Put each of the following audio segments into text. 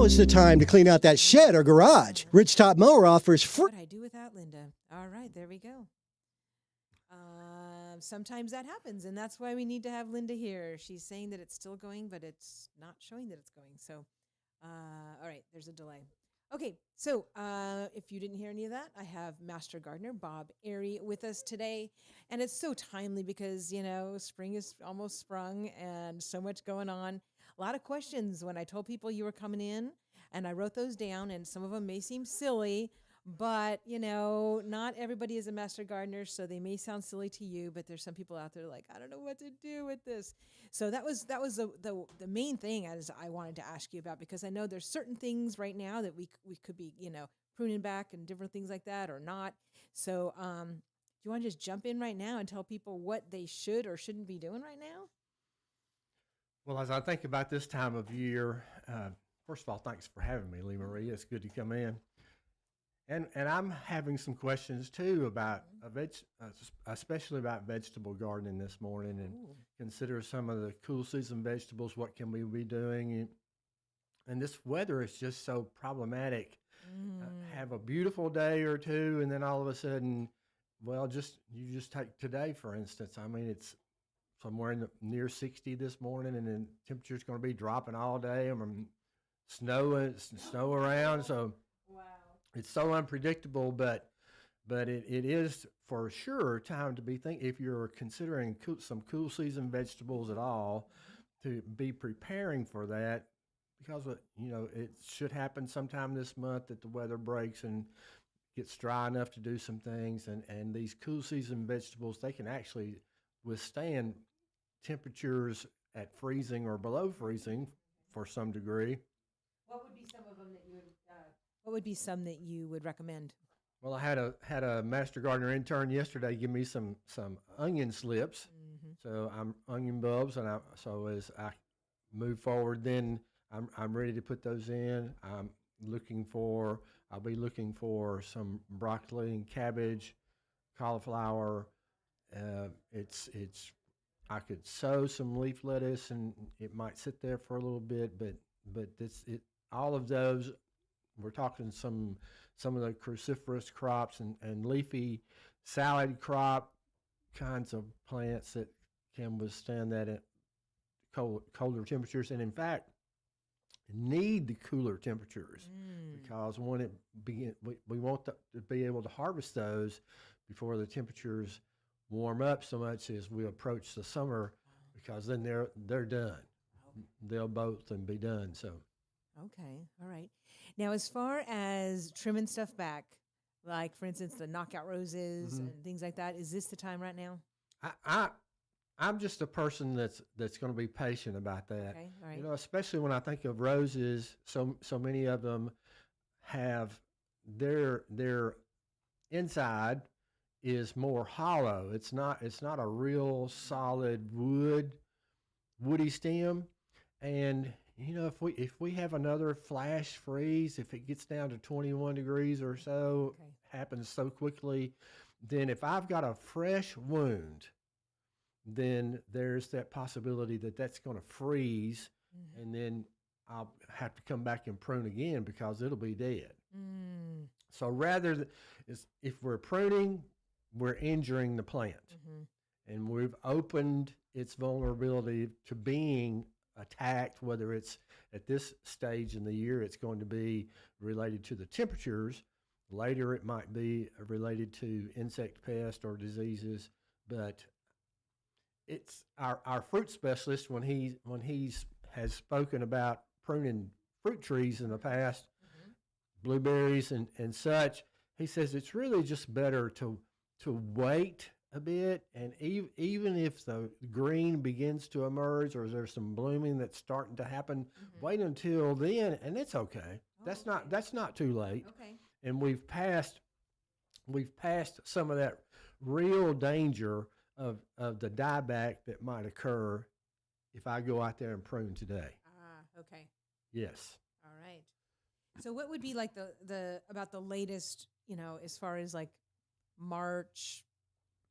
is the time to clean out that shed or garage. Ridgetop Mower offers free. What I do without Linda. All right, there we go. Sometimes that happens, and that's why we need to have Linda here. She's saying that it's still going, but it's not showing that it's going. So, all right, there's a delay. Okay, so if you didn't hear any of that, I have Master Gardener Bob Arty with us today, and it's so timely because, you know, spring is almost sprung and so much going on. A lot of questions when I told people you were coming in, and I wrote those down, and some of them may seem silly, but, you know, not everybody is a master gardener, so they may sound silly to you, but there's some people out there like, I don't know what to do with this. So that was the main thing as I wanted to ask you about, because I know there's certain things right now that we could be, you know, pruning back and different things like that or not. So do you want to just jump in right now and tell people what they should or shouldn't be doing right now? Well, as I think about this time of year, first of all, thanks for having me, Lee-Marie. It's good to come in. And I'm having some questions too about especially about vegetable gardening this morning, and consider some of the cool season vegetables. What can we be doing? And this weather is just so problematic. Have a beautiful day or two, and then all of a sudden, well, you just take today for instance. I mean, it's somewhere near 60 this morning, and then temperature's going to be dropping all day. And snow around, so. Wow. It's so unpredictable, but it is for sure time to be if you're considering some cool season vegetables at all, to be preparing for that, because you know it should happen sometime this month that the weather breaks and gets dry enough to do some things, and these cool season vegetables, they can actually withstand temperatures at freezing or below freezing for some degree. What would be some of them that you would? What would be some that you would recommend? Well, I had a master gardener intern yesterday give me some onion slips, so I'm onion bulbs, and so as I move forward, then I'm ready to put those in. I'll be looking for some broccoli and cabbage, cauliflower. It's I could sow some leaf lettuce, and it might sit there for a little bit, but all of those. We're talking some of the cruciferous crops and leafy salad crop kinds of plants that can withstand that at colder temperatures, and in fact need the cooler temperatures, because when it we want to be able to harvest those before the temperatures warm up so much as we approach the summer, because then they're done. They'll both and be done. So. Okay. All right. Now, as far as trimming stuff back, like for instance, the knockout roses and things like that, is this the time right now? I'm just a person that's going to be patient about that. Okay. All right. You know, especially when I think of roses, so many of them have their inside is more hollow. It's not a real solid woody stem, and you know, if we have another flash freeze, if it gets down to 21 degrees or so, happens so quickly, then if I've got a fresh wound, then there's that possibility that that's going to freeze, and then I'll have to come back and prune again because it'll be dead. So if we're pruning, we're injuring the plant, and we've opened its vulnerability to being attacked, whether it's at this stage in the year, it's going to be related to the temperatures. Later, it might be related to insect pest or diseases. But it's our fruit specialist, when he's has spoken about pruning fruit trees in the past, blueberries and such. He says it's really just better to wait a bit, and even if the green begins to emerge or there's some blooming that's starting to happen, wait until then, and it's okay. That's not too late. Okay. And we've passed some of that real danger of the dieback that might occur if I go out there and prune today. Okay. Yes. All right. So what would be like the about the latest, you know, as far as like March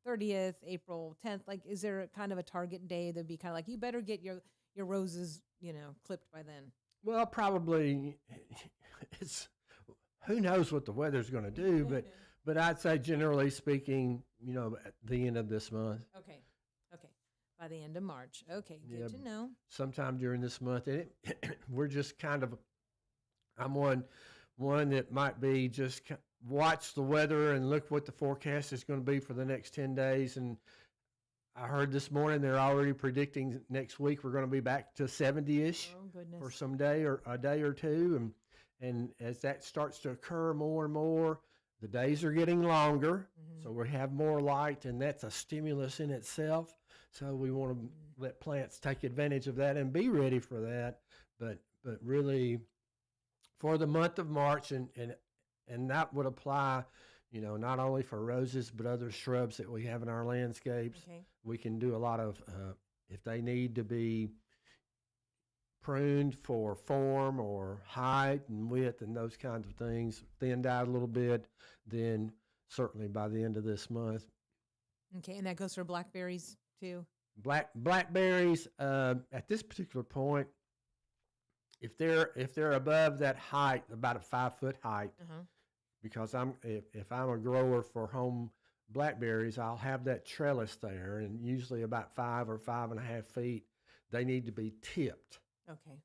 30th, April 10th, like, is there kind of a target day that'd be kind of like, you better get your roses, you know, clipped by then? Well, probably it's who knows what the weather's going to do, but I'd say generally speaking, at the end of this month. Okay. Okay. By the end of March. Okay. Good Yeah, to know. sometime during this month. And we're just kind of, I'm one that might be just watch the weather and look what the forecast is going to be for the next 10 days. And I heard this morning they're already predicting next week we're going to be back to 70-ish Oh, goodness. for some day or a day or two. And as that starts to occur more and more, the days are getting longer, so we have more light, and that's a stimulus in itself. So we want to let plants take advantage of that and be ready for that. But really, for the month of March, and that would apply, not only for roses but other shrubs that we have in our landscapes. Okay. We can do a lot of if they need to be pruned for form or height and width and those kinds of things, thinned out a little bit, then certainly by the end of this month. Okay. And that goes for blackberries too? Blackberries, at this particular point, if they're above that height, about a 5-foot height, because if I'm a grower for home blackberries, I'll have that trellis there, and usually about 5 or 5.5 feet, they need to be tipped. Okay.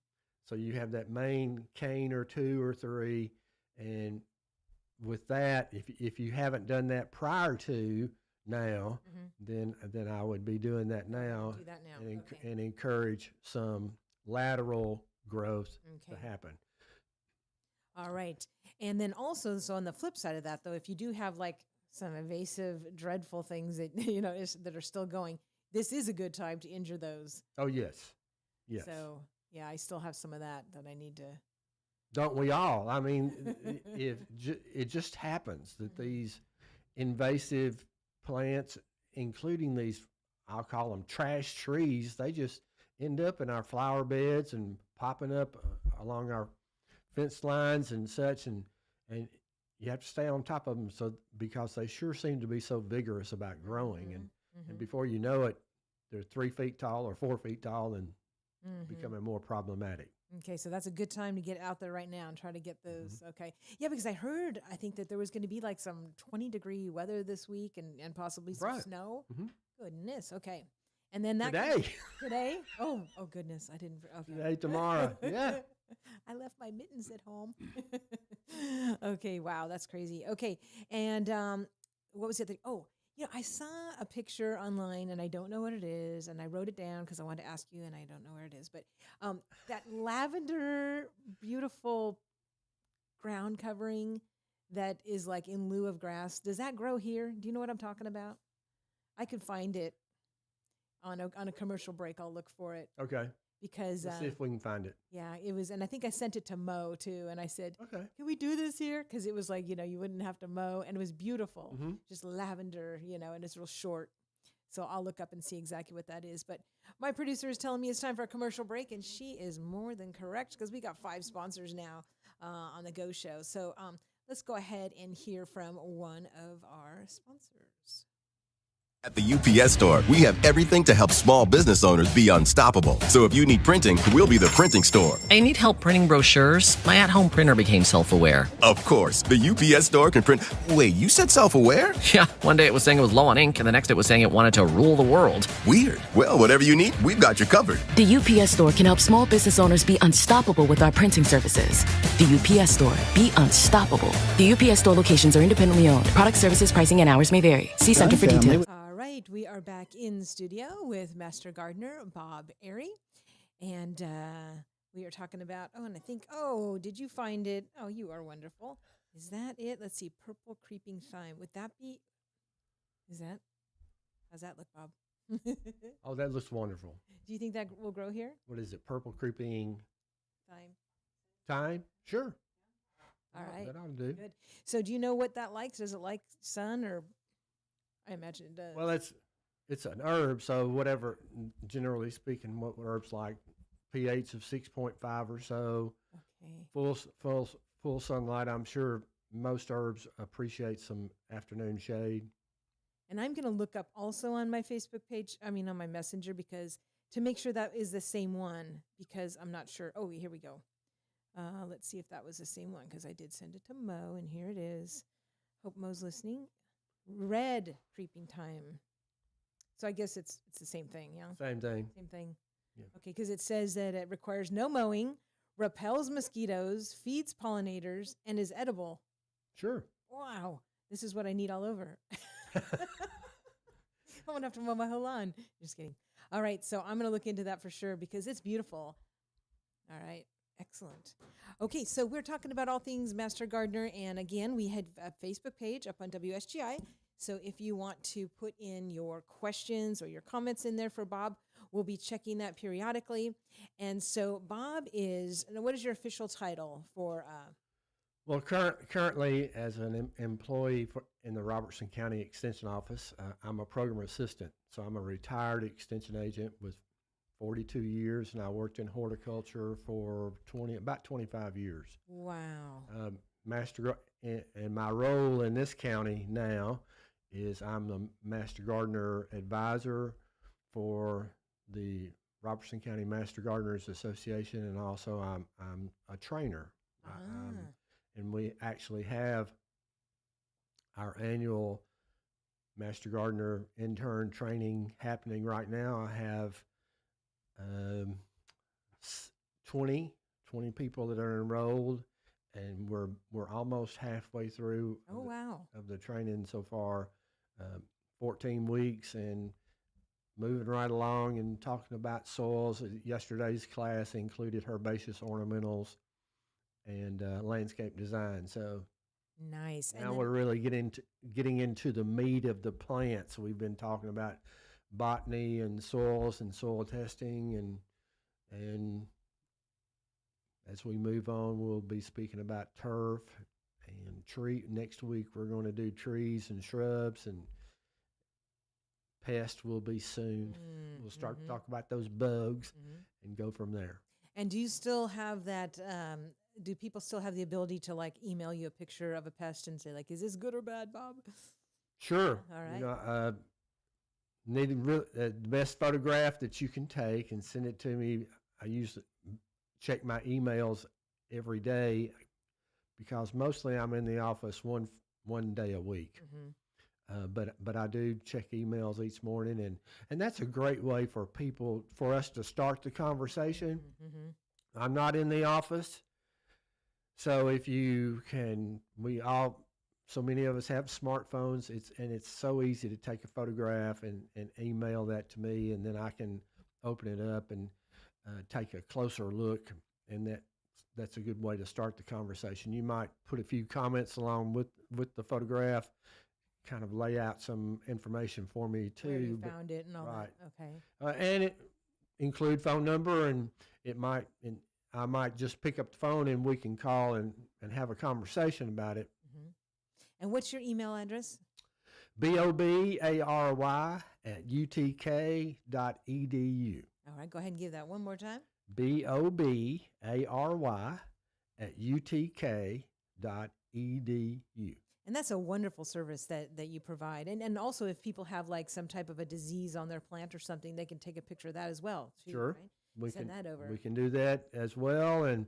So you have that main cane or 2 or 3, and with that, if you haven't done that prior to now, then I would be doing that now, Do that now. and encourage some lateral growth to Okay. happen. All right. And then also, so on the flip side of that, though, if you do have like some invasive, dreadful things that, that are still going, this is a good time to injure those. Oh, yes. Yes. So, yeah, I still have some of that I need to. Don't we all? I mean, it just happens that these invasive plants, including these, I'll call them trash trees, they just end up in our flower beds and popping up along our fence lines and such, and you have to stay on top of them because they sure seem to be so vigorous about growing, and before you know it, they're 3 feet tall or 4 feet tall and becoming more problematic. Okay, so that's a good time to get out there right now and try to get those. Okay. Yeah, because I think that there was going to be like some 20-degree weather this week and possibly some snow. Goodness. Okay. And then that today? Oh goodness. I didn't. Okay. Today, tomorrow. Yeah. I left my mittens at home. Okay. Wow. That's crazy. Okay. And what was the other thing? Oh, I saw a picture online and I don't know what it is. And I wrote it down because I wanted to ask you and I don't know where it is. But that lavender, beautiful ground covering that is like in lieu of grass, does that grow here? Do you know what I'm talking about? I could find it on a commercial break. I'll look for it. Okay. Because let's see if we can find it. Yeah, it was, and I think I sent it to Mo too. And I said, okay, can we do this here? Because it was like, you wouldn't have to mow, and it was beautiful, just lavender, and it's real short. So I'll look up and see exactly what that is. But my producer is telling me it's time for a commercial break, and she is more than correct because we got 5 sponsors now on the Go Show. So let's go ahead and hear from one of our sponsors. At the UPS Store, we have everything to help small business owners be unstoppable. So if you need printing, we'll be the printing store. I need help printing brochures. My at-home printer became self-aware. Of course, the UPS Store can print... Wait, you said self-aware? Yeah, one day it was saying it was low on ink, and the next it was saying it wanted to rule the world. Weird. Well, whatever you need, we've got you covered. The UPS Store can help small business owners be unstoppable with our printing services. The UPS Store. Be unstoppable. The UPS Store locations are independently owned. Product, services, pricing, and hours may vary. See Center for details. All right, we are back in studio with Master Gardener Bob Arty, and we are talking about. Oh, and I think. Oh, did you find it? Oh, you are wonderful. Is that it? Let's see. Purple creeping thyme. Would that be? Is that? How's that look, Bob? Oh, that looks wonderful. Do you think that will grow here? What is it? Purple creeping Thyme. thyme? Sure. All right. That ought to do. Good. So, do you know what that likes? Does it like sun or? I imagine it does. Well, it's an herb, so whatever. Generally speaking, what herbs like pH of 6.5 or so. Okay. Full sunlight. I'm sure most herbs appreciate some afternoon shade. And I'm going to look up also on my Facebook page. I mean, on my Messenger, because to make sure that is the same one, because I'm not sure. Oh, here we go. Let's see if that was the same one because I did send it to Mo, and here it is. Hope Mo's listening. Red creeping time. So I guess it's the same thing, yeah? Same thing. Same thing. Yeah. Okay, because it says that it requires no mowing, repels mosquitoes, feeds pollinators, and is edible. Sure. Wow, this is what I need all over. I'm gonna have to mow my whole lawn. Just kidding. All right, so I'm gonna look into that for sure because it's beautiful. All right, excellent. Okay, so we're talking about all things Master Gardener, and again, we had a Facebook page up on WSGI. So if you want to put in your questions or your comments in there for Bob, we'll be checking that periodically. And so Bob is, what is your official title for? Well, currently, as an employee in the Robertson County Extension Office, I'm a program assistant. So I'm a retired extension agent with 42 years, and I worked in horticulture for about 25 years. Wow. And my role in this county now is I'm the Master Gardener Advisor for the Robertson County Master Gardeners Association, and also I'm a trainer. And we actually have our annual Master Gardener intern training happening right now. I have 20 people that are enrolled, and we're almost halfway through. Oh, wow. Of the training so far, 14 weeks, and moving right along and talking about soils. Yesterday's class included herbaceous ornamentals and landscape design. So nice. now we're really getting into the meat of the plants. We've been talking about botany and soils and soil testing, and as we move on, we'll be speaking about turf and tree. Next week, we're going to do trees and shrubs, and pest will be soon. We'll start to talk about those bugs and go from there. And do you still have that? Do people still have the ability to like email you a picture of a pest and say like, "Is this good or bad, Bob?" Sure. All right. You know, need the best photograph that you can take and send it to me. I usually check my emails every day because mostly I'm in the office one day a week. But I do check emails each morning, and that's a great way for us to start the conversation. I'm not in the office, so if you can, so many of us have smartphones. It's so easy to take a photograph and email that to me, and then I can open it up and take a closer look, and that's a good way to start the conversation. You might put a few comments along with the photograph, kind of lay out some information for me too. Where you found it and all right. that. Okay. And it include phone number, and I might just pick up the phone and we can call and have a conversation about it. And what's your email address? bobary@utk.edu. All right, go ahead and give that one more time. bobary@utk.edu. And that's a wonderful service that you provide. And also if people have like some type of a disease on their plant or something, they can take a picture of that as well. Too, Sure. Right? Send that over. We can do that as well. And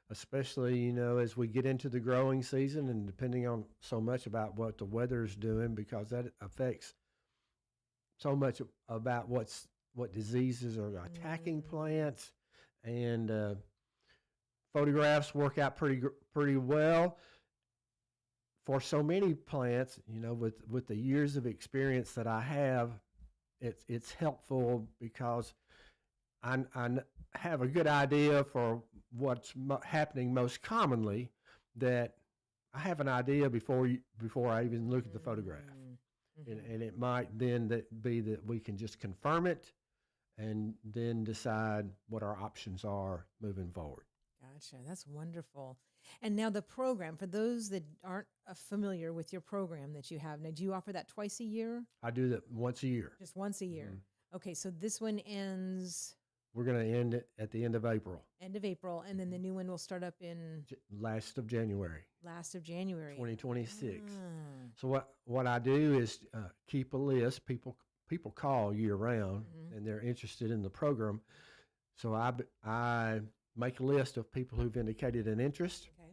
especially, as we get into the growing season and depending on so much about what the weather's doing, because that affects so much about what diseases are attacking plants. And photographs work out pretty well for so many plants. With the years of experience that I have, it's helpful because I have a good idea for what's happening most commonly, that I have an idea before I even look at the photograph. And it might then be that we can just confirm it and then decide what our options are moving forward. Gotcha. That's wonderful. And now the program, for those that aren't familiar with your program that you have, now do you offer that twice a year? I do that once a year. Just once a year. Okay, so this one ends... We're going to end it at the end of April. End of April, and then the new one will start up in... Last of January. 2026. So what I do is keep a list. People call year round, and they're interested in the program. So I make a list of people who've indicated an interest, Okay.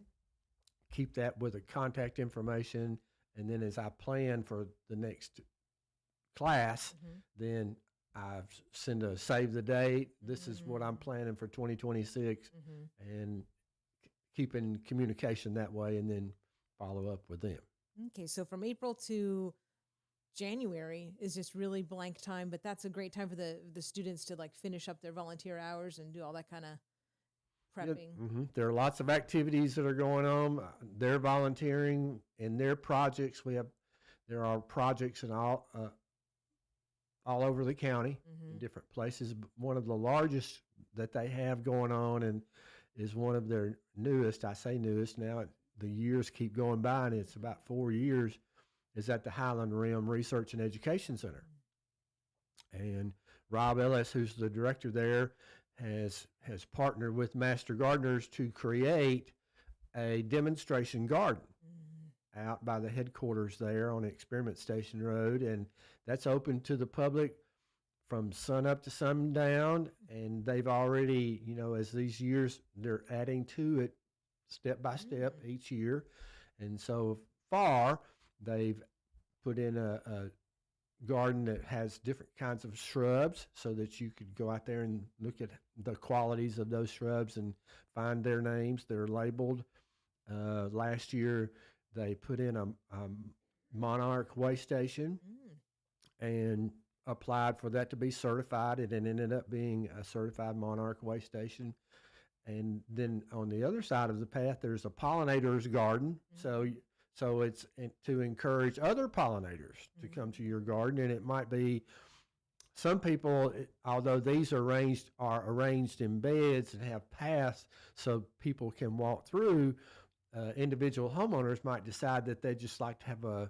keep that with the contact information, and then as I plan for the next class, then I send a save the date. This is what I'm planning for 2026, and keep in communication that way, and then follow up with them. Okay, so from April to January is just really blank time, but that's a great time for the students to like finish up their volunteer hours and do all that kind of prepping. There are lots of activities that are going on. They're volunteering in their projects. There are projects in all over the county, in different places. One of the largest that they have going on, and is one of their newest. I say newest now. The years keep going by, and it's about 4 years. Is at the Highland Rim Research and Education Center, and Rob Ellis, who's the director there, has partnered with Master Gardeners to create a demonstration garden out by the headquarters there on Experiment Station Road, and that's open to the public from sun up to sundown. And they've already, as these years, they're adding to it step by step each year, and so far they've put in a garden that has different kinds of shrubs so that you could go out there and look at the qualities of those shrubs and find their names. They're labeled. Last year, they put in a monarch way station and applied for that to be certified. It ended up being a certified monarch way station. And then on the other side of the path, there's a pollinator's garden. So it's to encourage other pollinators to come to your garden. And it might be some people, although these are arranged in beds and have paths so people can walk through, individual homeowners might decide that they just like to have a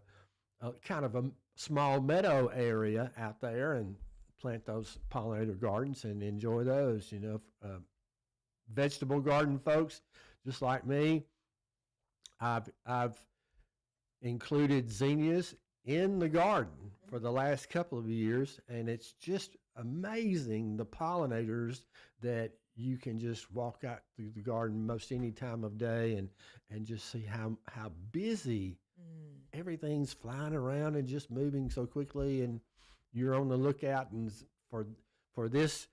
kind of a small meadow area out there and plant those pollinator gardens and enjoy those. Vegetable garden folks, just like me, I've included zinnias in the garden for the last couple of years, and it's just amazing the pollinators that you can just walk out through the garden most any time of day and just see how busy everything's flying around and just moving so quickly, and you're on the lookout and for this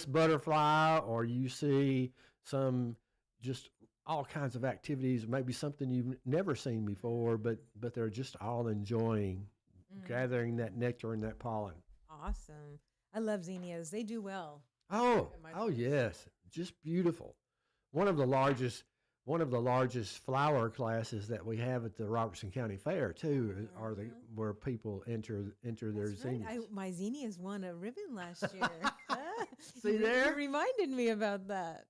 butterfly, or you see some just all kinds of activities, maybe something you've never seen before, but they're just all enjoying gathering that nectar and that pollen. Awesome. I love zinnias. They do well. Oh yes, just beautiful. One of the largest flower classes that we have at the Robertson County Fair too are where people enter their zinnias. Right. My zinnias won a ribbon last year. See there? You reminded me about that.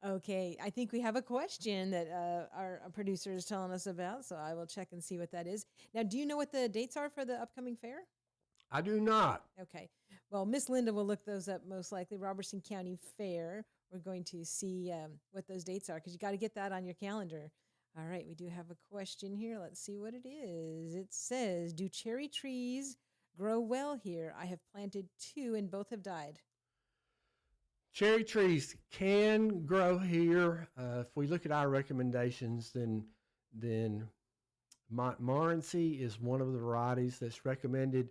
Okay, I think we have a question that our producer is telling us about, so I will check and see what that is. Now, do you know what the dates are for the upcoming fair? I do not. Okay. Well, Miss Linda will look those up most likely. Robertson County Fair. We're going to see what those dates are because you got to get that on your calendar. All right, we do have a question here. Let's see what it is. It says, do cherry trees grow well here? I have planted 2 and both have died. Cherry trees can grow here. If we look at our recommendations, then Montmorency is one of the varieties that's recommended.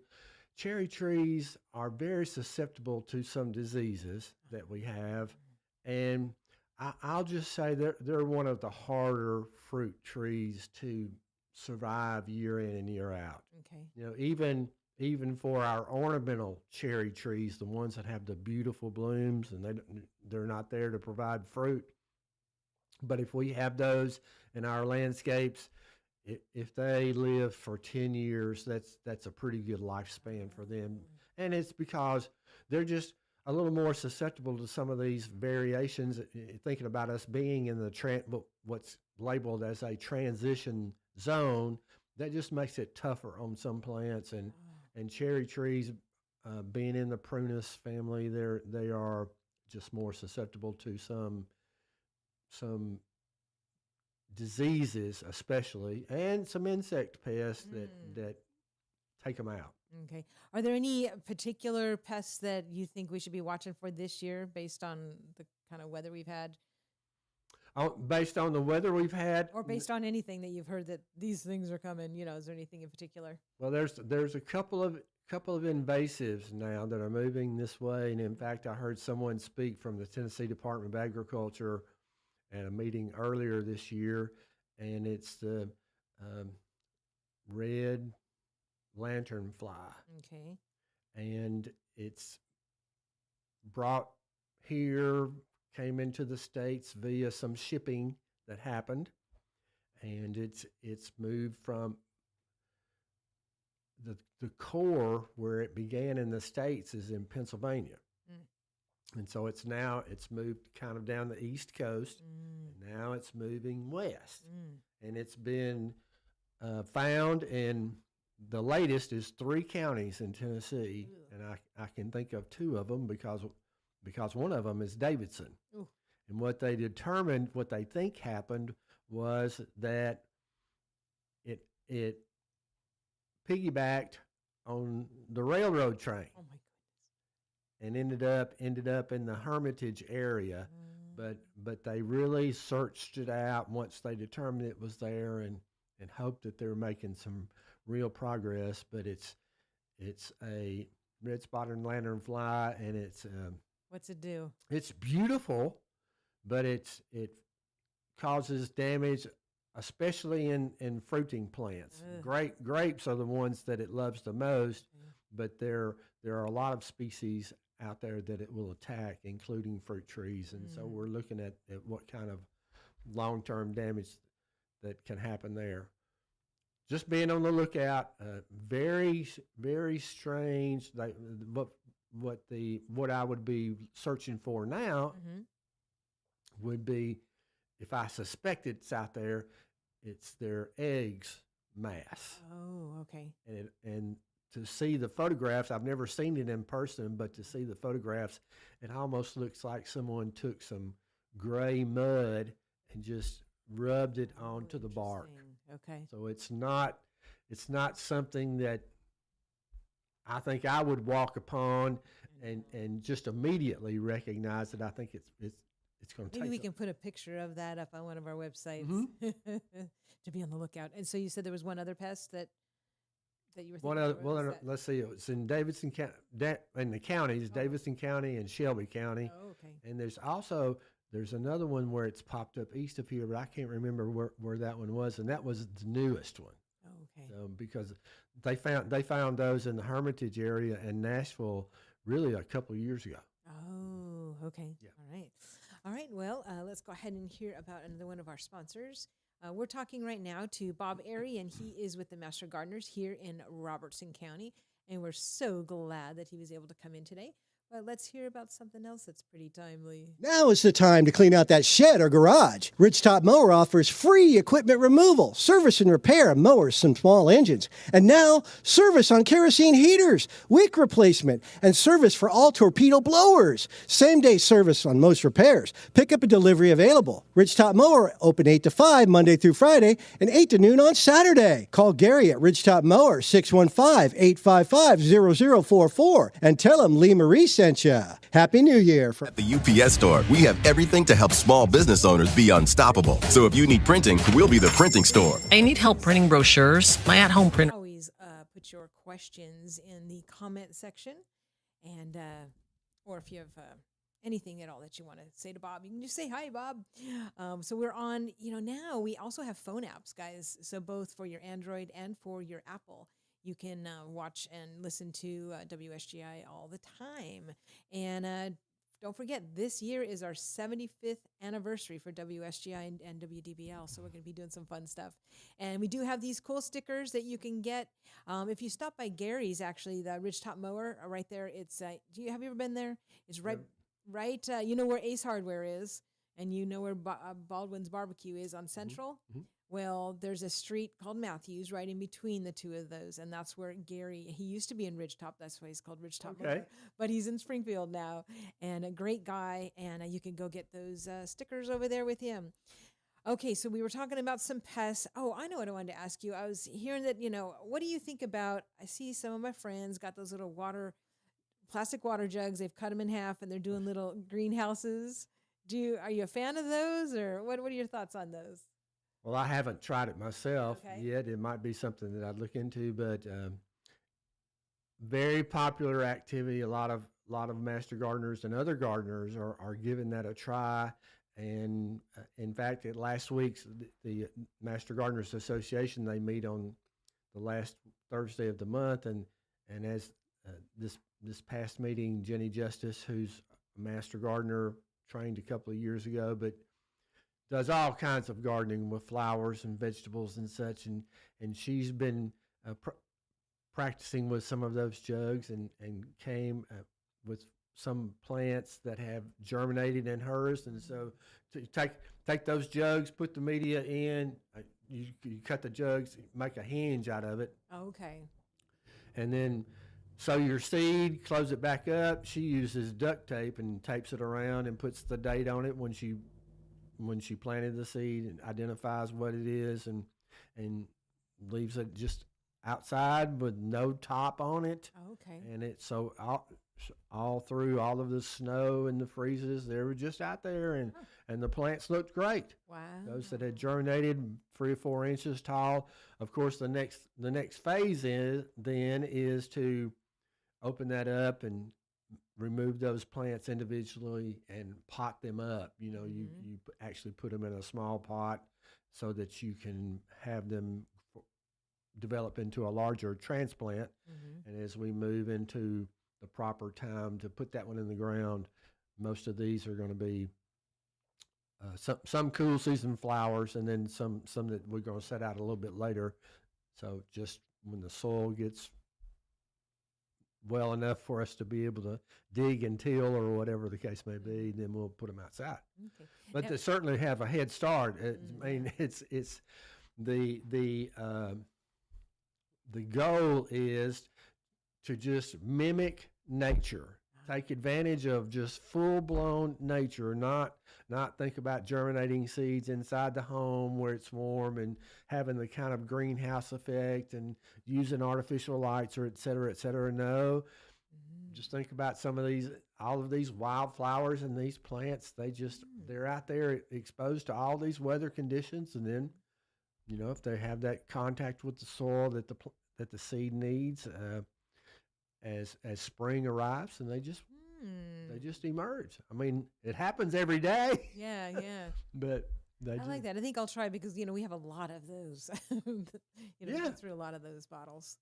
Cherry trees are very susceptible to some diseases that we have, and I'll just say they're one of the harder fruit trees to survive year in and year out. Okay. Even for our ornamental cherry trees, the ones that have the beautiful blooms, and they're not there to provide fruit. But if we have those in our landscapes, if they live for 10 years, that's a pretty good lifespan for them. And it's because they're just a little more susceptible to some of these variations. Thinking about us being in what's labeled as a transition zone, that just makes it tougher on some plants. And cherry trees, being in the Prunus family, they are just more susceptible to some diseases, especially, and some insect pests that take them out. Okay. Are there any particular pests that you think we should be watching for this year based on the kind of weather we've had, Based on the weather we've had, or based on anything that you've heard that these things are coming? Is there anything in particular? well, there's a couple of invasives now that are moving this way, and in fact, I heard someone speak from the Tennessee Department of Agriculture at a meeting earlier this year, and it's the red lanternfly, Okay. and it's brought here, came into the States via some shipping that happened, and it's moved from the core where it began in the States is in Pennsylvania. And so it's moved kind of down the East Coast, and now it's moving west. And it's been found in, the latest is 3 counties in Tennessee, and I can think of 2 of them because one of them is Davidson. Ooh. And what they determined, what they think happened, was that it piggybacked on the railroad train. Oh my goodness. And ended up in the Hermitage area, but they really searched it out once they determined it was there, and hoped that they were making some real progress. But it's a red-spotted lanternfly, and it's What's it do? it's beautiful, but it causes damage, especially in fruiting plants. Grapes are the ones that it loves the most, but there are a lot of species out there that it will attack, including fruit trees. And so we're looking at what kind of long-term damage that can happen there. Just being on the lookout. Very, very strange. What I would be searching for now would be, if I suspect it's out there, it's their eggs mass. Oh, okay. And to see the photographs, I've never seen it in person, but to see the photographs, it almost looks like someone took some gray mud and just rubbed it onto the bark. Okay. So it's not something that I think I would walk upon and just immediately recognize it. I think it's going to take. Maybe we can put a picture of that up on one of our websites to be on the lookout. And so you said there was one other pest that you were thinking of? Well, let's see. It's in Davidson County, in the counties, Davidson County and Shelby County. Oh, okay. And there's another one where it's popped up east of here, but I can't remember where that one was, and that was the newest one. Oh, okay. So because they found those in the Hermitage area in Nashville really a couple of years ago. Oh, okay. Yeah. All right. Well, let's go ahead and hear about another one of our sponsors. We're talking right now to Bob Arty, and he is with the Master Gardeners here in Robertson County, and we're so glad that he was able to come in today. But let's hear about something else that's pretty timely. Now is the time to clean out that shed or garage. Ridgetop Mower offers free equipment removal, service and repair of mowers and small engines. And now, service on kerosene heaters, wick replacement, and service for all torpedo blowers. Same-day service on most repairs. Pickup and delivery available. Ridgetop Mower open 8 to 5 Monday through Friday and 8 to noon on Saturday. Call Gary at Ridgetop Mower 615-855-0044 and tell him Lee-Marie sent you. Happy New Year. At the UPS Store, we have everything to help small business owners be unstoppable. So if you need printing, we'll be the printing store. I need help printing brochures. My at-home printer. Always put your questions in the comment section, and or if you have anything at all that you want to say to Bob, you can just say hi, Bob. So we're on. Now we also have phone apps, guys. So both for your Android and for your Apple. You can watch and listen to WSGI all the time. And don't forget, this year is our 75th anniversary for WSGI and WDBL, so we're going to be doing some fun stuff. And we do have these cool stickers that you can get. If you stop by Gary's, actually, the Ridgetop Mower right there, it's have you ever been there? It's right, you know where Ace Hardware is, and you know where Baldwin's Barbecue is on Central? Mm-hmm. Well, there's a street called Matthews right in between the two of those, and that's where he used to be in Ridgetop. That's why he's called Ridgetop. Okay. But he's in Springfield now, and a great guy, and you can go get those stickers over there with him. Okay, so we were talking about some pests. Oh, I know what I wanted to ask you. I was hearing that, what do you think about, I see some of my friends got those little plastic water jugs. They've cut them in half, and they're doing little greenhouses. Are you a fan of those, or what are your thoughts on those? Well, I haven't tried it myself Okay. yet. It might be something that I'd look into, but very popular activity. A lot of master gardeners and other gardeners are giving that a try. And in fact, at last week's the Master Gardeners Association, they meet on the last Thursday of the month, and as this past meeting, Jenny Justice, who's a master gardener, trained a couple of years ago, but does all kinds of gardening with flowers and vegetables and such, and she's been practicing with some of those jugs, and came with some plants that have germinated in hers. And so to take those jugs, put the media in, you cut the jugs, make a hinge out of it. Okay. And then sow your seed, close it back up. She uses duct tape and tapes it around and puts the date on it when she planted the seed, and identifies what it is, and leaves it just outside with no top on it. Okay. And it's so all through all of the snow and the freezes, they were just out there, and the plants looked great. Wow. Those that had germinated 3 or 4 inches tall. Of course, the next phase is to open that up and remove those plants individually and pot them up. You actually put them in a small pot so that you can have them develop into a larger transplant. And as we move into the proper time to put that one in the ground, most of these are going to be some cool season flowers, and then some that we're going to set out a little bit later. So just when the soil gets well enough for us to be able to dig and till, or whatever the case may be, then we'll put them outside. Okay. But Now- they certainly have a head start. I mean, it's the goal is to just mimic nature. Take advantage of just full-blown nature, not think about germinating seeds inside the home where it's warm and having the kind of greenhouse effect and using artificial lights or et cetera. No, just think about all of these wildflowers and these plants. They're out there exposed to all these weather conditions, and then, if they have that contact with the soil that the seed needs, as spring arrives, and they just emerge. I mean, it happens every day. Yeah. But I like that. I think I'll try, because we have a lot of those. We get through a lot of those bottles.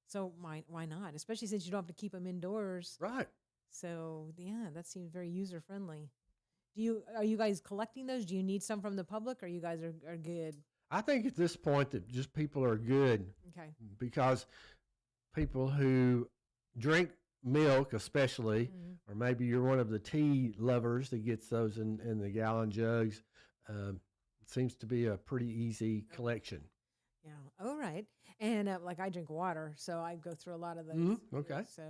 So why not? Especially since you don't have to keep them indoors. Right. So yeah, that seems very user friendly. Are you guys collecting those? Do you need some from the public, or you guys are good? I think at this point that just people are good. Okay. Because people who drink milk, especially, or maybe you're one of the tea lovers that gets those in the gallon jugs, it seems to be a pretty easy collection. Yeah. All right. And like I drink water, so I go through a lot of those. Okay. So,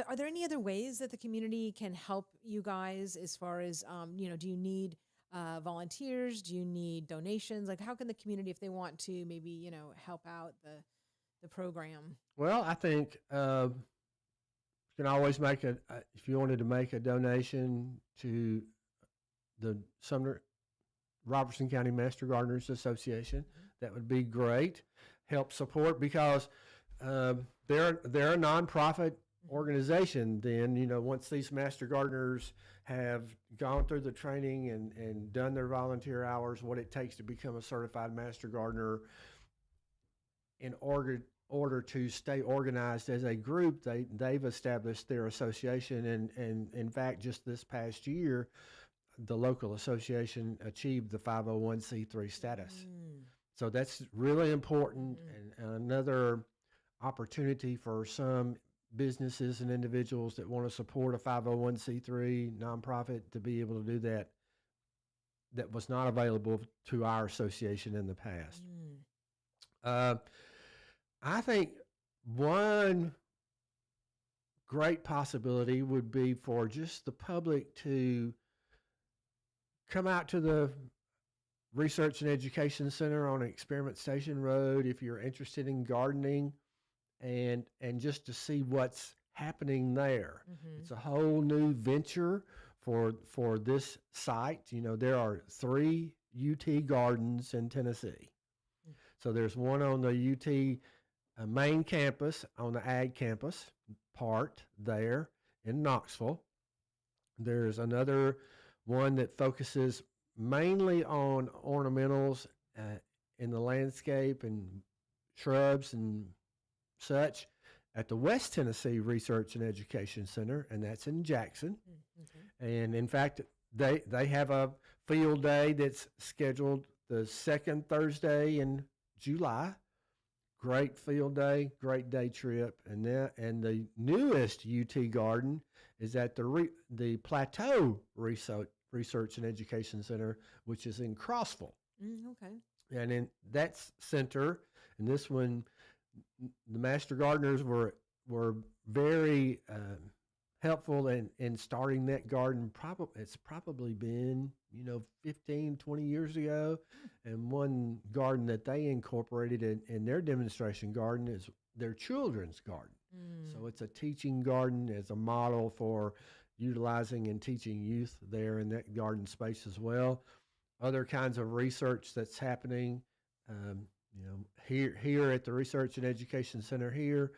are there any other ways that the community can help you guys as far as, do you need volunteers? Do you need donations? Like, how can the community, if they want to, maybe, help out the program? Well, I think you can always if you wanted to make a donation to the Sumner Robertson County Master Gardeners Association, that would be great. Help support, because they're a nonprofit organization. Then, once these master gardeners have gone through the training and done their volunteer hours, what it takes to become a certified master gardener, in order to stay organized as a group, they've established their association, and in fact, just this past year, the local association achieved the 501c3 status. So that's really important, and another opportunity for some businesses and individuals that want to support a 501c3 nonprofit to be able to do that was not available to our association in the past. I think one great possibility would be for just the public to come out to the Research and Education Center on Experiment Station Road if you're interested in gardening, and just to see what's happening there. It's a whole new venture for this site. There are 3 UT gardens in Tennessee. So there's one on the UT main campus, on the ag campus part there in Knoxville. There's another one that focuses mainly on ornamentals in the landscape and shrubs and such at the West Tennessee Research and Education Center, and that's in Jackson. And in fact, they have a field day that's scheduled the second Thursday in July. Great field day, great day trip, and the newest UT garden is at the Plateau Research and Education Center, which is in Crossville. Okay. And in that center, and this one, the Master Gardeners were very helpful in starting that garden. It's probably been 15, 20 years ago. And one garden that they incorporated in their demonstration garden is their children's garden. So it's a teaching garden as a model for utilizing and teaching youth there in that garden space as well. Other kinds of research that's happening, here at the Research and Education Center here,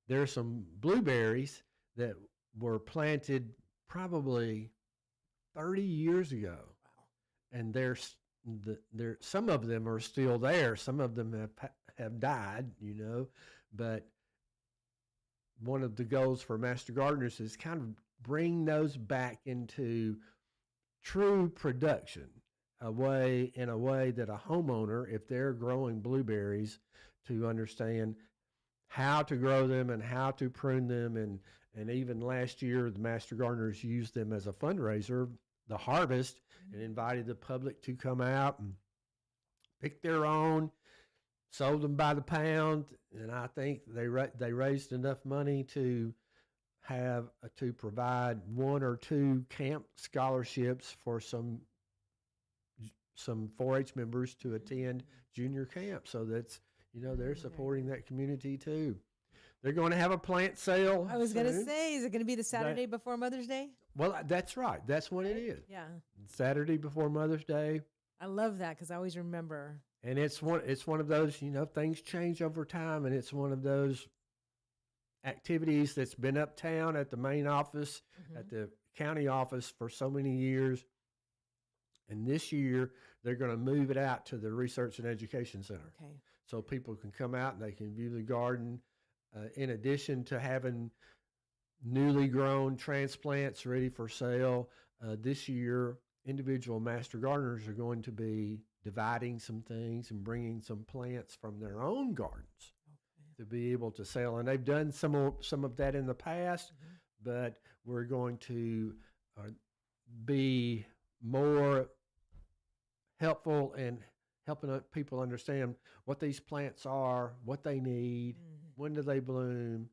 there's some blueberries that were planted probably 30 years ago. Wow. And some of them are still there. Some of them have died, but one of the goals for Master Gardeners is kind of bring those back into true production in a way that a homeowner, if they're growing blueberries, to understand how to grow them and how to prune them. And even last year, the Master Gardeners used them as a fundraiser, the harvest, and invited the public to come out and pick their own, sold them by the pound, and I think they raised enough money to provide 1 or 2 camp scholarships for some 4-H members to attend junior camp. So that's they're supporting that community too. They're going to have a plant sale. I was going to say, is it going to be the Saturday before Mother's Day? Well, that's right. That's when it is. Yeah. Saturday before Mother's Day. I love that because I always remember. And it's one of those, things change over time, and it's one of those activities that's been uptown at the main office, at the county office for so many years. And this year, they're going to move it out to the Research and Education Center. Okay. So people can come out and they can view the garden. In addition to having newly grown transplants ready for sale, this year, individual Master Gardeners are going to be dividing some things and bringing some plants from their own gardens to be able to sell. And they've done some of that in the past, but we're going to be more helpful in helping people understand what these plants are, what they need, when do they bloom,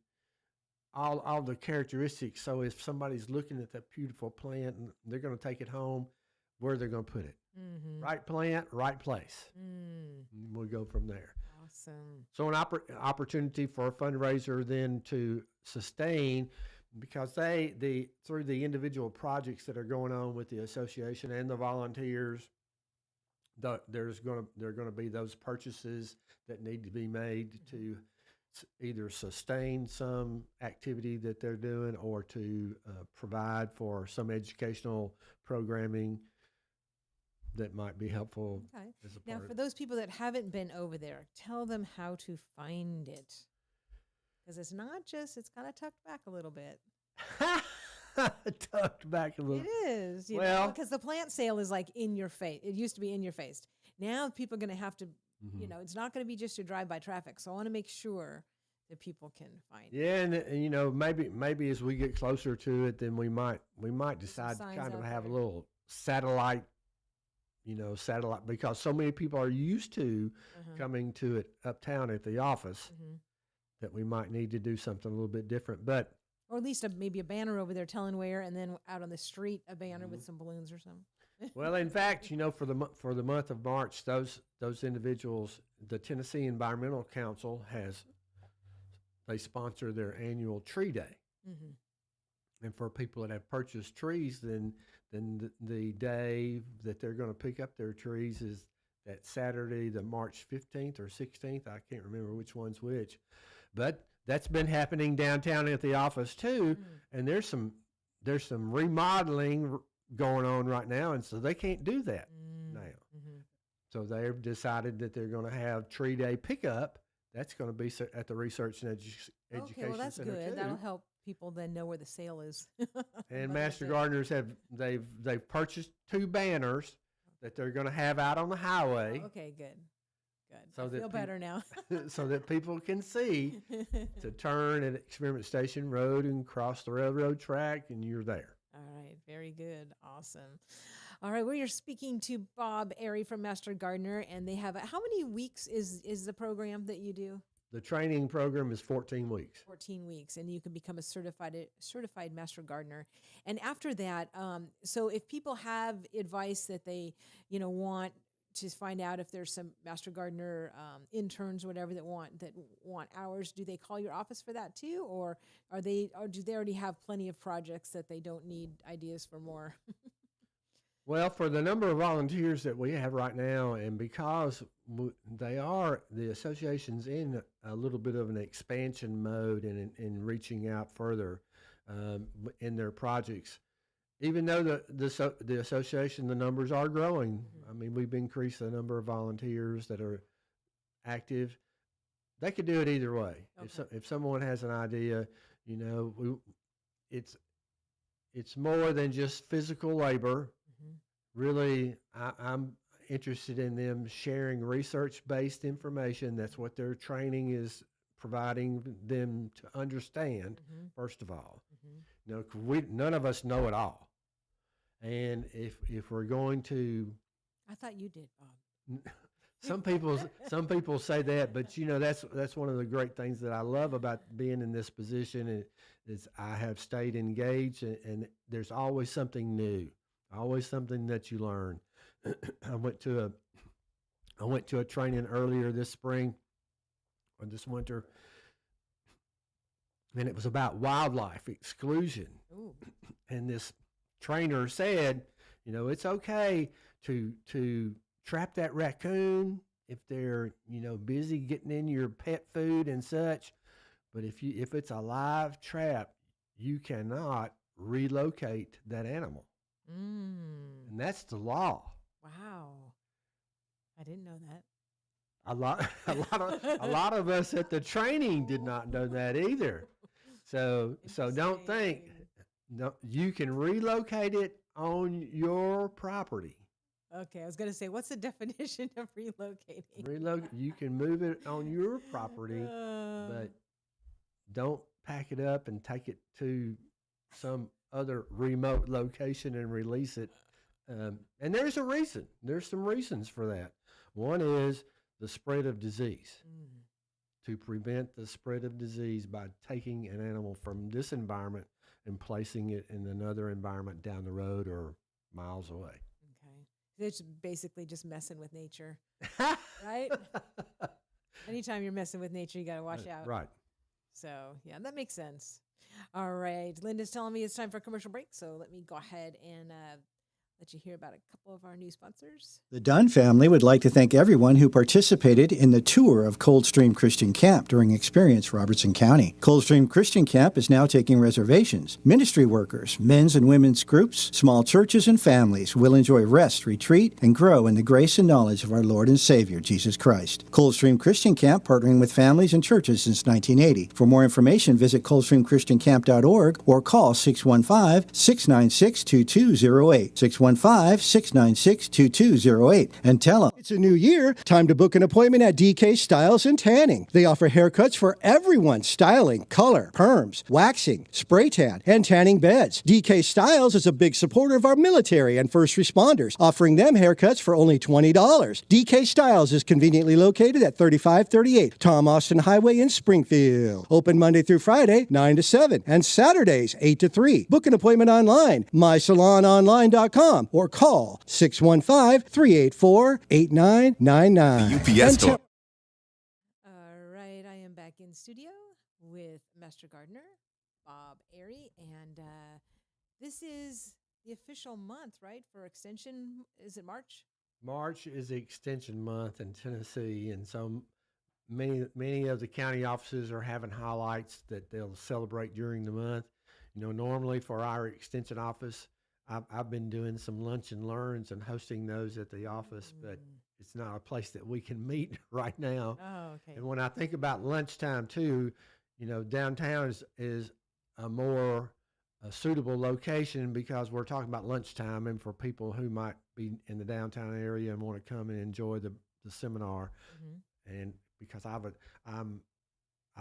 all the characteristics. So if somebody's looking at that beautiful plant and they're going to take it home, where they're going to put it. Right plant, right place. And we'll go from there. Awesome. So an opportunity for a fundraiser then to sustain, because through the individual projects that are going on with the association and the volunteers, there are going to be those purchases that need to be made to either sustain some activity that they're doing or to provide for some educational programming that might be helpful. Okay. As a Now, part for those people that haven't been over there, tell them how to find it. Because it's not just, it's kind of tucked back a little bit. Tucked back a little. It is. Well, because the plant sale is like in your face. It used to be in your face. Now people are going to have to, it's not going to be just your drive-by traffic. So I want to make sure that people can find it. Yeah, and maybe as we get closer to it, then we might decide to kind of have a little satellite, because so many people are used to coming to it uptown at the office that we might need to do something a little bit different. But or at least maybe a banner over there telling where, and then out on the street a banner with some balloons or something. Well, in fact, for the month of March, those individuals, the Tennessee Environmental Council they sponsor their annual tree day. And for people that have purchased trees, then the day that they're going to pick up their trees is that Saturday, the March 15th or 16th. I can't remember which one's which. But that's been happening downtown at the office too. And there's some remodeling going on right now, and so they can't do that now. So they've decided that they're going to have Tree Day pickup. That's going to be at the Research and Education Okay, well, that's Center good. too. That'll help people then know where the sale is. And Like I Master said. Gardeners they've purchased 2 banners that they're going to have out on the highway. Okay, good. So I that feel better now. so that people can see to turn at Experiment Station Road and cross the railroad track, and you're there. All right, very good. Awesome. All right, we are speaking to Bob Arty from Master Gardener, and they have how many weeks is the program that you do? The training program is 14 weeks. 14 weeks, and you can become a certified Master Gardener. And after that, so if people have advice that they want to find out if there's some Master Gardener interns, whatever that want hours, do they call your office for that too, or do they already have plenty of projects that they don't need ideas for more? Well, for the number of volunteers that we have right now, and because the association's in a little bit of an expansion mode and in reaching out further in their projects, even though the association, the numbers are growing. I mean, we've increased the number of volunteers that are active. They could do it either way. Okay. If someone has an idea, it's more than just physical labor. Really, I'm interested in them sharing research-based information. That's what their training is providing them to understand, first of all. None of us know it all. And if we're going to... I thought you did, Bob. Some people say that, but that's one of the great things that I love about being in this position is I have stayed engaged, and there's always something new. Always something that you learn. I went to a training earlier this spring or this winter, and it was about wildlife exclusion. Ooh. And this trainer said, it's okay to trap that raccoon if they're busy getting in your pet food and such, but if it's a live trap, you cannot relocate that animal. And that's the law. Wow. I didn't know that. A lot of us at the training did not know that either. So don't think. No, you can relocate it on your property. Okay, I was going to say, what's the definition of relocating? You can move it on your property, but don't pack it up and take it to some other remote location and release it. And there's a reason. There's some reasons for that. One is the spread of disease. To prevent the spread of disease by taking an animal from this environment and placing it in another environment down the road or miles away. Okay. It's basically just messing with nature, right? Anytime you're messing with nature, you got to watch out. Right. So, yeah, that makes sense. All right. Linda's telling me it's time for a commercial break, so let me go ahead and let you hear about a couple of our new sponsors. The Dunn family would like to thank everyone who participated in the tour of Coldstream Christian Camp during Experience Robertson County. Coldstream Christian Camp is now taking reservations. Ministry workers, men's and women's groups, small churches, and families will enjoy rest, retreat, and grow in the grace and knowledge of our Lord and Savior, Jesus Christ. Coldstream Christian Camp, partnering with families and churches since 1980. For more information, visit coldstreamchristiancamp.org or call 615-696-2208. 615-696-2208 and tell them it's a new year. Time to book an appointment at DK Styles and Tanning. They offer haircuts for everyone: styling, color, perms, waxing, spray tan, and tanning beds. DK Styles is a big supporter of our military and first responders, offering them haircuts for only $20. DK Styles is conveniently located at 3538 Tom Austin Highway in Springfield. Open Monday through Friday, 9 to 7, and Saturdays, 8 to 3. Book an appointment online, mysalononline.com. Or call 615-384-8999. The UPS Store. All right, I am back in studio with Master Gardener, Bob Arty, and this is the official month, right, for extension. Is it March? March is the extension month in Tennessee, and so many of the county offices are having highlights that they'll celebrate during the month. Normally for our extension office, I've been doing some lunch and learns and hosting those at the office, but it's not a place that we can meet right now. Oh, okay. And when I think about lunchtime too, downtown is a more suitable location because we're talking about lunchtime and for people who might be in the downtown area and want to come and enjoy the seminar. And because I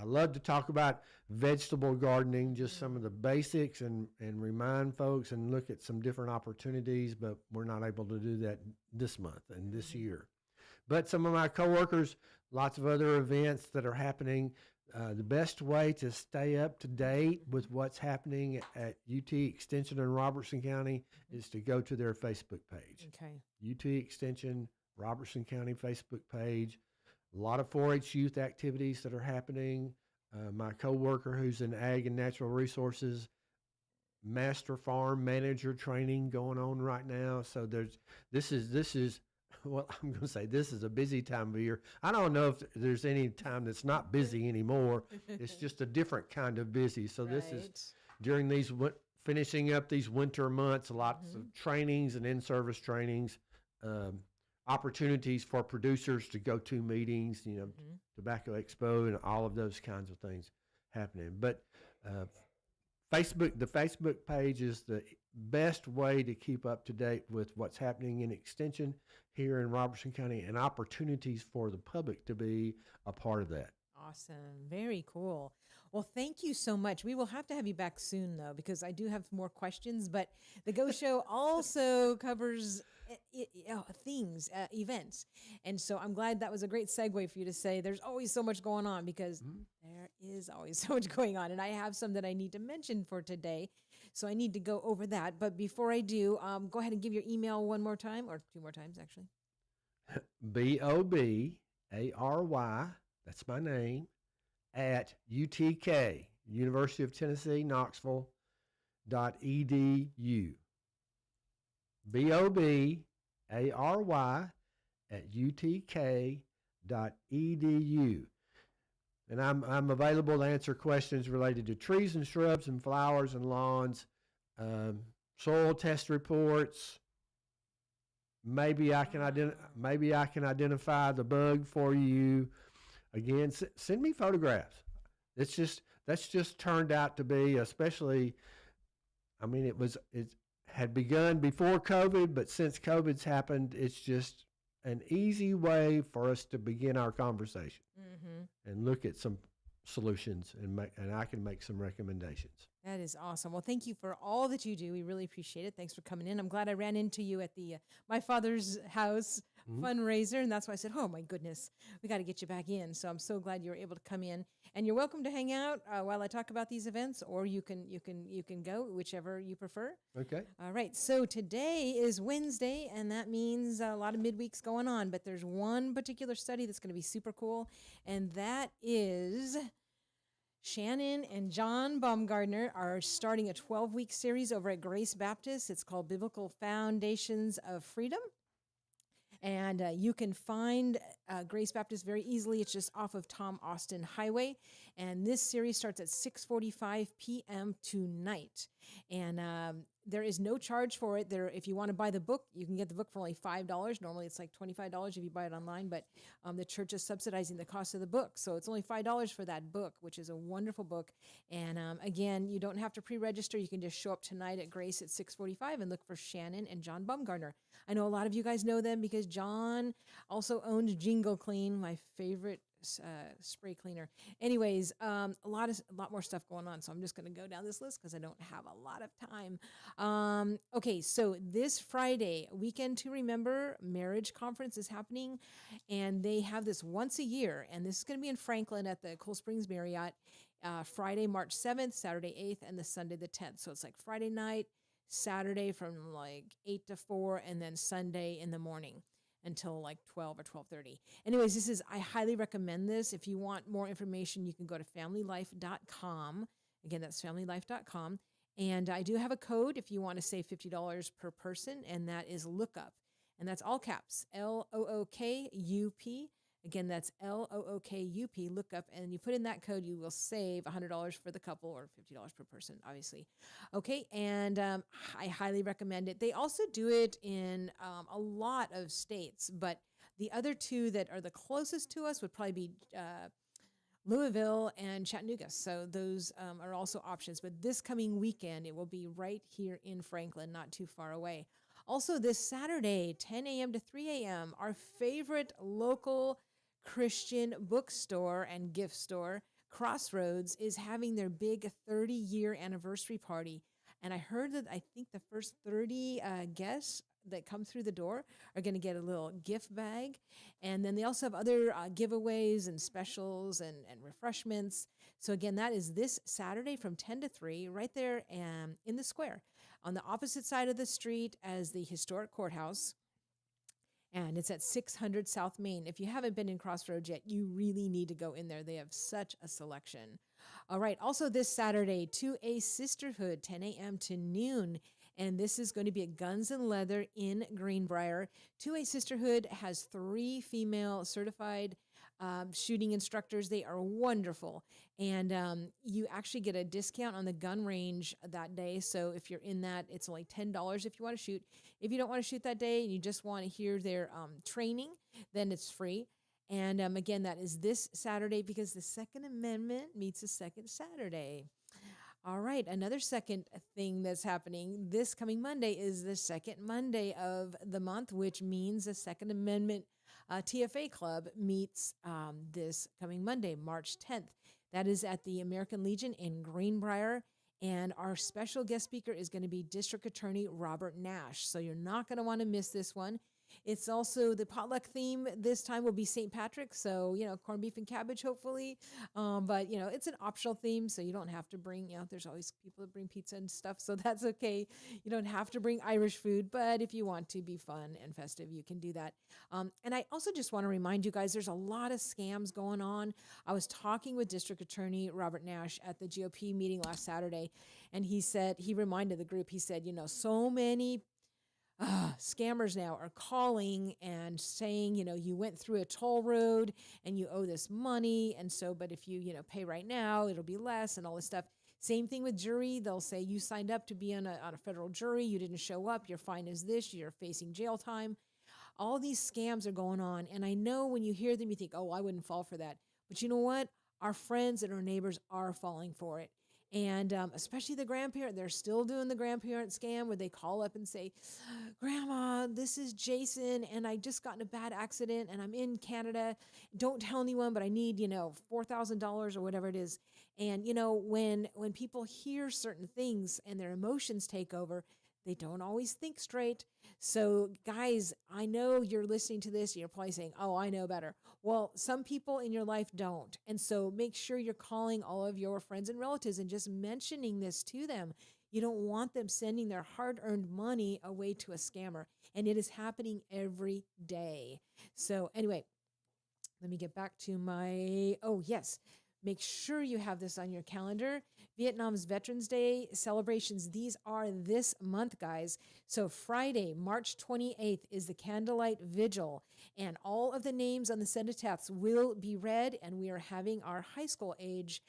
love to talk about vegetable gardening, just some of the basics and remind folks and look at some different opportunities, but we're not able to do that this month and this year. But some of my coworkers, lots of other events that are happening. The best way to stay up to date with what's happening at UT Extension in Robertson County is to go to their Facebook page. Okay. UT Extension, Robertson County Facebook page. A lot of 4-H youth activities that are happening. My coworker who's in ag and natural resources, master farm manager training going on right now. So this is well, I'm going to say this is a busy time of year. I don't know if there's any time that's not busy anymore. It's just a different kind of busy. So this is during these finishing up these winter months, lots of trainings and in-service trainings, opportunities for producers to go to meetings, Tobacco Expo and all of those kinds of things happening. But the Facebook page is the best way to keep up to date with what's happening in Extension here in Robertson County and opportunities for the public to be a part of that. Awesome. Very cool. Well, thank you so much. We will have to have you back soon, though, because I do have more questions. But the Go Show also covers things, events. And so I'm glad that was a great segue for you to say there's always so much going on, because there is always so much going on. And I have some that I need to mention for today. So I need to go over that. But before I do, go ahead and give your email one more time, or 2 more times, actually. BOBARY, that's my name, at UTK, University of Tennessee, Knoxville, .edu. BOBARY at UTK.edu. And I'm available to answer questions related to trees and shrubs and flowers and lawns, soil test reports. Maybe I can identify the bug for you. Again, send me photographs. That's just turned out to be, especially, it had begun before COVID, but since COVID's happened, it's just an easy way for us to begin our conversation and look at some solutions, and I can make some recommendations. That is awesome. Well, thank you for all that you do. We really appreciate it. Thanks for coming in. I'm glad I ran into you at the my father's house fundraiser, and that's why I said, oh my goodness, we got to get you back in. So I'm so glad you were able to come in, and you're welcome to hang out while I talk about these events, or you can go whichever you prefer. Okay. All right. So today is Wednesday, and that means a lot of midweeks going on, but there's one particular study that's going to be super cool, and that is Shannon and John Baumgartner are starting a 12-week series over at Grace Baptist. It's called Biblical Foundations of Freedom. And you can find Grace Baptist very easily. It's just off of Tom Austin Highway. And this series starts at 6:45 p.m. tonight. And there is no charge for it. If you want to buy the book, you can get the book for only $5. Normally it's like $25 if you buy it online, but the church is subsidizing the cost of the book. So it's only $5 for that book, which is a wonderful book. And again, you don't have to pre-register. You can just show up tonight at Grace at 6:45 and look for Shannon and John Baumgartner. I know a lot of you guys know them because John also owns Jingle Clean, my favorite spray cleaner. Anyways, a lot more stuff going on. So I'm just going to go down this list because I don't have a lot of time. Okay, so this Friday, Weekend to Remember Marriage Conference is happening, and they have this once a year, and this is going to be in Franklin at the Cool Springs Marriott, Friday, March 7th, Saturday 8th, and the Sunday the 10th. So it's like Friday night, Saturday from like 8 to 4, and then Sunday in the morning until like 12 or 12:30. Anyways, I highly recommend this. If you want more information, you can go to familylife.com. Again, that's familylife.com. And I do have a code if you want to save $50 per person, and that is lookup. And that's all caps, LOOKUP. Again, that's LOOKUP, lookup. And you put in that code, you will save $100 for the couple or $50 per person, obviously. Okay, and I highly recommend it. They also do it in a lot of states, but the other two that are the closest to us would probably be Louisville and Chattanooga. So those are also options. But this coming weekend, it will be right here in Franklin, not too far away. Also, this Saturday, 10 a.m. to 3 a.m., our favorite local Christian bookstore and gift store, Crossroads, is having their big 30-year anniversary party. And I heard that I think the first 30 guests that come through the door are going to get a little gift bag. And then they also have other giveaways and specials and refreshments. So again, that is this Saturday from 10 to 3 right there in the square on the opposite side of the street as the historic courthouse. And it's at 600 South Main. If you haven't been in Crossroads yet, you really need to go in there. They have such a selection. All right. Also this Saturday, 2A Sisterhood, 10 a.m. to noon. And this is going to be at Guns and Leather in Greenbrier. 2A Sisterhood has 3 female certified shooting instructors. They are wonderful. And you actually get a discount on the gun range that day. So if you're in that, it's only $10 if you want to shoot. If you don't want to shoot that day and you just want to hear their training, then it's free. And again, that is this Saturday because the Second Amendment meets the second Saturday. All right, another second thing that's happening this coming Monday is the second Monday of the month, which means the Second Amendment TFA Club meets this coming Monday, March 10th. That is at the American Legion in Greenbrier. And our special guest speaker is going to be District Attorney Robert Nash. So you're not going to want to miss this one. It's also the potluck theme this time will be St. Patrick's. So, corned beef and cabbage, hopefully. But, it's an optional theme. So you don't have to bring, there's always people that bring pizza and stuff. So that's okay. You don't have to bring Irish food. But if you want to be fun and festive, you can do that. And I also just want to remind you guys, there's a lot of scams going on. I was talking with District Attorney Robert Nash at the GOP meeting last Saturday. And he reminded the group, he said, so many scammers now are calling and saying, you went through a toll road and you owe this money. And so, but if you, pay right now, it'll be less and all this stuff. Same thing with jury. They'll say you signed up to be on a federal jury. You didn't show up. Your fine is this. You're facing jail time. All these scams are going on. And I know when you hear them, you think, oh, I wouldn't fall for that. But you know what? Our friends and our neighbors are falling for it. And especially the grandparent, they're still doing the grandparent scam where they call up and say, Grandma, this is Jason, and I just got in a bad accident, and I'm in Canada. Don't tell anyone, but I need, $4,000 or whatever it is. And, when people hear certain things and their emotions take over, they don't always think straight. So guys, I know you're listening to this and you're probably saying, oh, I know better. Well, some people in your life don't. And so make sure you're calling all of your friends and relatives and just mentioning this to them. You don't want them sending their hard-earned money away to a scammer. And it is happening every day. So anyway, let me get back to yes. Make sure you have this on your calendar. Vietnam's Veterans Day celebrations, these are this month, guys. So Friday, March 28th is the Candlelight Vigil, and all of the names on the cenotaphs will be read, and we are having our high school age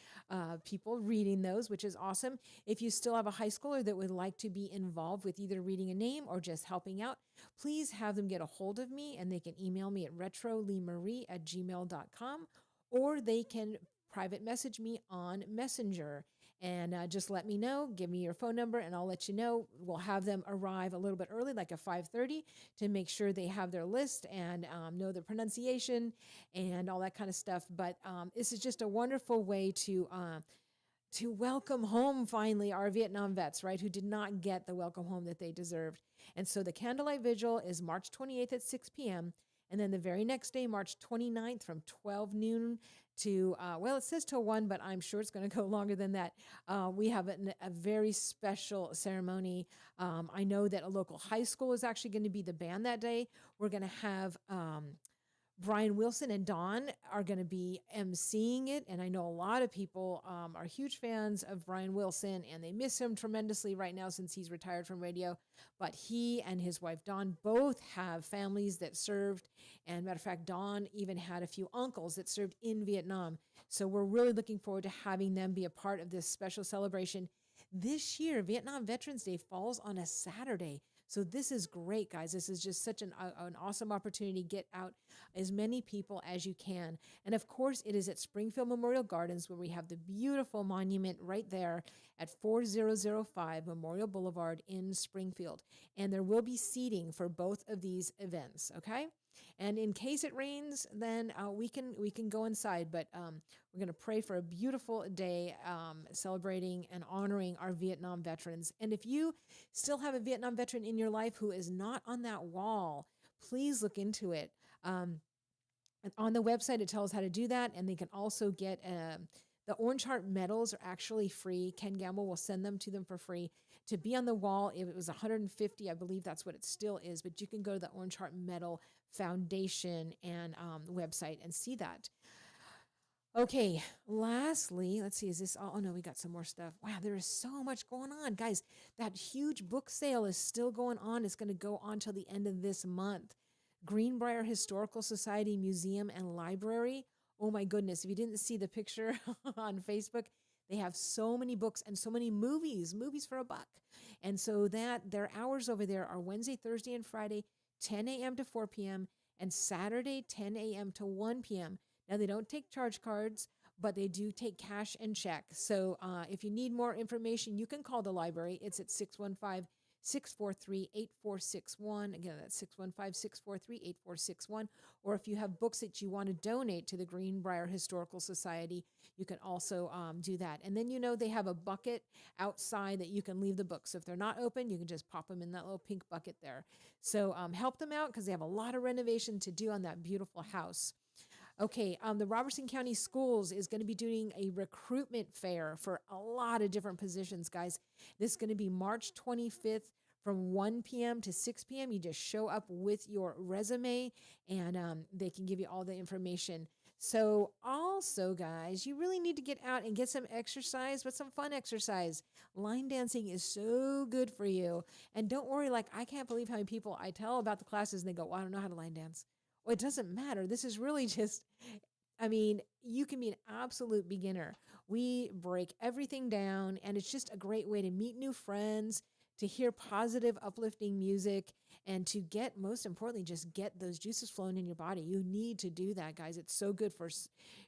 people reading those, which is awesome. If you still have a high schooler that would like to be involved with either reading a name or just helping out, please have them get a hold of me, and they can email me at retroleemarie@gmail.com, or they can private message me on Messenger and just let me know, give me your phone number, and I'll let you know. We'll have them arrive a little bit early, like at 5:30, to make sure they have their list and know the pronunciation and all that kind of stuff. But this is just a wonderful way to welcome home finally our Vietnam vets, right, who did not get the welcome home that they deserved. And so the Candlelight Vigil is March 28th at 6 p.m., and then the very next day, March 29th from 12 noon to, it says till 1, but I'm sure it's going to go longer than that. We have a very special ceremony. I know that a local high school is actually going to be the band that day. We're going to have Brian Wilson and Dawn are going to be emceeing it. And I know a lot of people are huge fans of Brian Wilson and they miss him tremendously right now since he's retired from radio. But he and his wife, Dawn, both have families that served. And matter of fact, Dawn even had a few uncles that served in Vietnam. So we're really looking forward to having them be a part of this special celebration. This year, Vietnam Veterans Day falls on a Saturday. So this is great, guys. This is just such an awesome opportunity to get out as many people as you can. And of course, it is at Springfield Memorial Gardens where we have the beautiful monument right there at 4005 Memorial Boulevard in Springfield. And there will be seating for both of these events, okay? And in case it rains, then we can go inside. But we're going to pray for a beautiful day celebrating and honoring our Vietnam veterans. And if you still have a Vietnam veteran in your life who is not on that wall, please look into it. And on the website, it tells how to do that. And they can also get the Orange Heart medals are actually free. Ken Gamble will send them to them for free. To be on the wall, it was $150. I believe that's what it still is. But you can go to the Orange Heart Medal Foundation and website and see that. Okay, lastly, let's see, is this all? Oh, no, we got some more stuff. Wow, there is so much going on. Guys, that huge book sale is still going on. It's going to go on till the end of this month. Greenbrier Historical Society Museum and Library. Oh, my goodness. If you didn't see the picture on Facebook, they have so many books and so many movies for $1. And so that their hours over there are Wednesday, Thursday, and Friday, 10 a.m. to 4 p.m., and Saturday, 10 a.m. to 1 p.m. Now, they don't take charge cards, but they do take cash and check. So if you need more information, you can call the library. It's at 615-643-8461. Again, that's 615-643-8461. Or if you have books that you want to donate to the Greenbrier Historical Society, you can also do that. And then, they have a bucket outside that you can leave the books. So if they're not open, you can just pop them in that little pink bucket there. So help them out because they have a lot of renovation to do on that beautiful house. Okay, the Robertson County Schools is going to be doing a recruitment fair for a lot of different positions, guys. This is going to be March 25th from 1 p.m. to 6 p.m. You just show up with your resume and they can give you all the information. So also, guys, you really need to get out and get some exercise, but some fun exercise. Line dancing is so good for you. And don't worry, I can't believe how many people I tell about the classes and they go, well, I don't know how to line dance. Well, it doesn't matter. This is really just, you can be an absolute beginner. We break everything down, and it's just a great way to meet new friends, to hear positive, uplifting music, and to get, most importantly, just get those juices flowing in your body. You need to do that, guys. It's so good for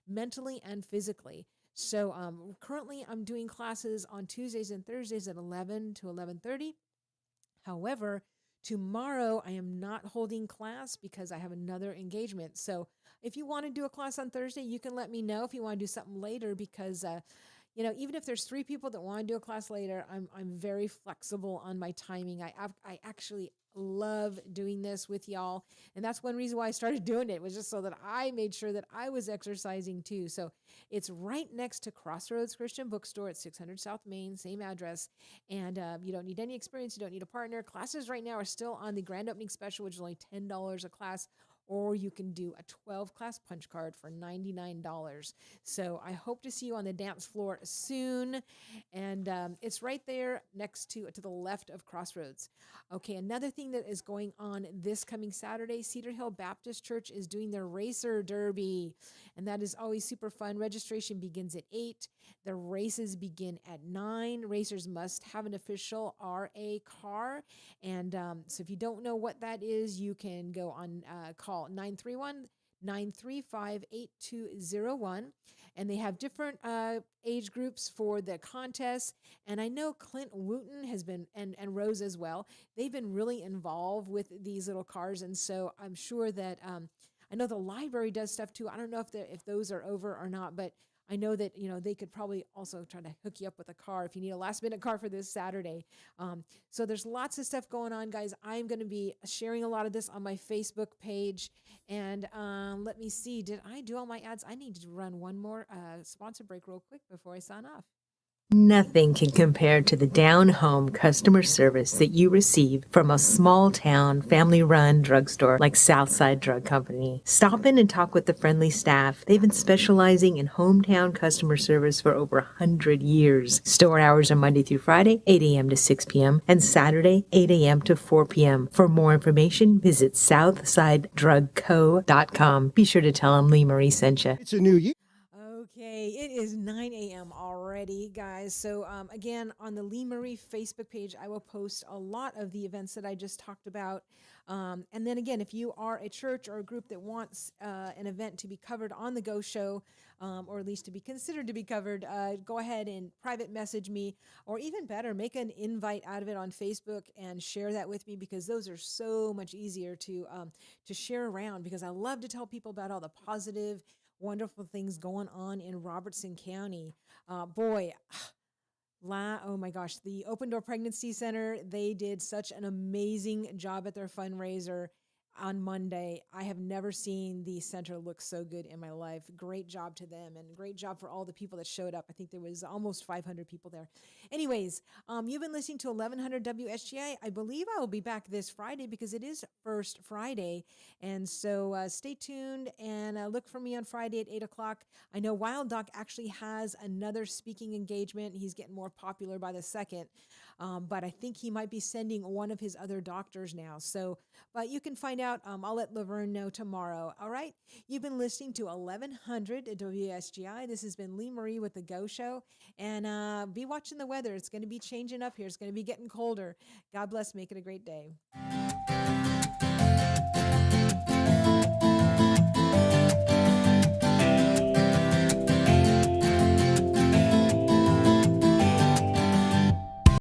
mentally and physically. So currently, I'm doing classes on Tuesdays and Thursdays at 11 to 11:30. However, tomorrow, I am not holding class because I have another engagement. So if you want to do a class on Thursday, you can let me know if you want to do something later because, even if there's 3 people that want to do a class later, I'm very flexible on my timing. I actually love doing this with y'all. And that's one reason why I started doing it was just so that I made sure that I was exercising too. So it's right next to Crossroads Christian Bookstore at 600 South Main, same address. And you don't need any experience. You don't need a partner. Classes right now are still on the grand opening special, which is only $10 a class. Or you can do a 12-class punch card for $99. So I hope to see you on the dance floor soon. And it's right there next to the left of Crossroads. Okay, another thing that is going on this coming Saturday, Cedar Hill Baptist Church is doing their Racer Derby. And that is always super fun. Registration begins at 8. The races begin at 9. Racers must have an official RA car. And so if you don't know what that is, you can go on call 931-935-8201. And they have different age groups for the contest. And I know Clint Wooten has been, and Rose as well, they've been really involved with these little cars. And so I'm sure that, I know the library does stuff too. I don't know if those are over or not, but I know that, they could probably also try to hook you up with a car if you need a last minute car for this Saturday. So there's lots of stuff going on, guys. I'm going to be sharing a lot of this on my Facebook page. And let me see, did I do all my ads? I need to run one more sponsor break real quick before I sign off. Nothing can compare to the down-home customer service that you receive from a small-town, family-run drugstore like Southside Drug Company. Stop in and talk with the friendly staff. They've been specializing in hometown customer service for over 100 years. Store hours are Monday through Friday, 8 a.m. to 6 p.m., and Saturday, 8 a.m. to 4 p.m. For more information, visit SouthsideDrugCo.com. Be sure to tell them Lee-Marie sent you. It's a new year. Okay, it is 9 a.m. already, guys. So, again, on the Lee-Marie Facebook page, I will post a lot of the events that I just talked about. And then again, if you are a church or a group that wants an event to be covered on the Go Show, or at least to be considered to be covered, go ahead and private message me, or even better, make an invite out of it on Facebook and share that with me, because those are so much easier to share around, because I love to tell people about all the positive, wonderful things going on in Robertson County. Oh my gosh, the Open Door Pregnancy Center, they did such an amazing job at their fundraiser on Monday. I have never seen the center look so good in my life. Great job to them, and great job for all the people that showed up. I think there was almost 500 people there. Anyways, you've been listening to 1100 WSGI. I believe I will be back this Friday, because it is First Friday. And so stay tuned and look for me on Friday at 8 o'clock. I know Wild Doc actually has another speaking engagement. He's getting more popular by the second. But I think he might be sending one of his other doctors now. So, but you can find out. I'll let Laverne know tomorrow. All right. You've been listening to 1100 at WSGI. This has been Lee-Marie with the Go Show. And be watching the weather. It's going to be changing up here. It's going to be getting colder. God bless. Make it a great day.